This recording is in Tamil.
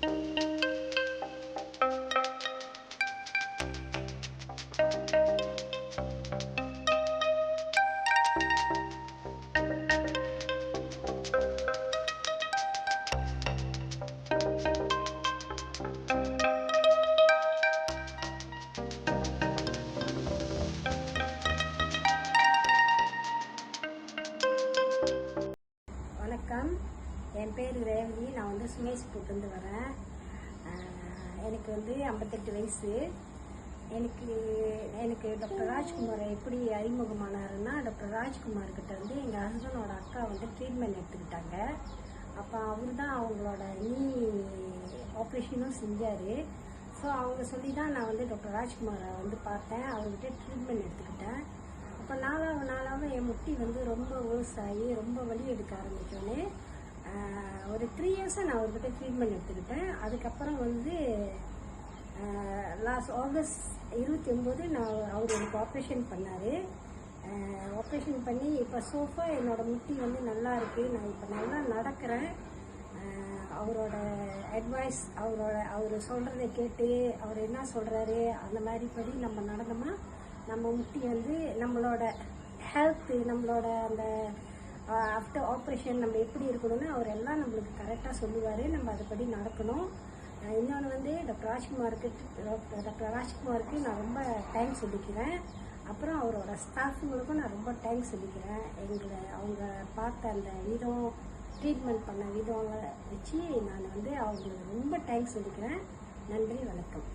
வணக்கம், என் பேர் ரேவதி. நான் வந்து சுமேஷ்பூர்லேருந்து வரேன். எனக்கு வந்து 58 வயசு. எனக்கு டாக்டர் ராஜ்குமார் எப்படி அறிமுகமானாருன்னா, டாக்டர் ராஜ்குமார்கிட்ட வந்து எங்கள் ஹஸ்பண்டோட அக்கா வந்து ட்ரீட்மெண்ட் எடுத்துக்கிட்டாங்க. அப்போ அவர் தான் அவங்களோட ஆப்ரேஷனும் செஞ்சார். ஸோ அவங்க சொல்லி தான் நான் வந்து டாக்டர் ராஜ்குமாரை வந்து பார்த்தேன், அவர்கிட்ட ட்ரீட்மெண்ட் எடுத்துக்கிட்டேன். அப்போ நாளாக என் முட்டி வந்து ரொம்ப வேர்ஸ் ஆகி ரொம்ப வலி எடுக்க ஆரம்பித்தோன்னே ஒரு 3 இயர்ஸாக நான் அவர்கிட்ட ட்ரீட்மெண்ட் எடுத்துக்கிட்டேன். அதுக்கப்புறம் வந்து லாஸ்ட் ஆகஸ்ட் 29 அவர் எனக்கு ஆப்ரேஷன் பண்ணார். ஆப்ரேஷன் பண்ணி இப்போ சோஃபா என்னோடய முட்டி வந்து நல்லா இருக்குது. நான் இப்போ நல்லா நடக்கிறேன். அவரோட அட்வைஸ், அவர் சொல்கிறத கேட்டு அவர் என்ன சொல்கிறாரு அந்த மாதிரி படி நம்ம நடந்தோம்னா நம்ம முட்டி வந்து நம்மளோட ஹெல்த்து, நம்மளோட அந்த ஆஃப்டர் ஆப்ரேஷன் நம்ம எப்படி இருக்கணும்னு அவர் எல்லாம் நம்மளுக்கு கரெக்டாக சொல்லுவார். நம்ம அதுபடி நடக்கணும். இன்னொன்று வந்து டாக்டர் ராஜ்குமாருக்கு நான் ரொம்ப தேங்க்ஸ் சொல்லிக்கிறேன். அப்புறம் அவரோட ஸ்டாஃபுங்களுக்கும் நான் ரொம்ப தேங்க்ஸ் சொல்லிக்கிறேன். அவங்க பார்த்த அந்த விதம், ட்ரீட்மெண்ட் பண்ண விதம் வச்சு நான் வந்து அவங்களுக்கு ரொம்ப தேங்க்ஸ் சொல்லிக்கிறேன். நன்றி, வணக்கம்.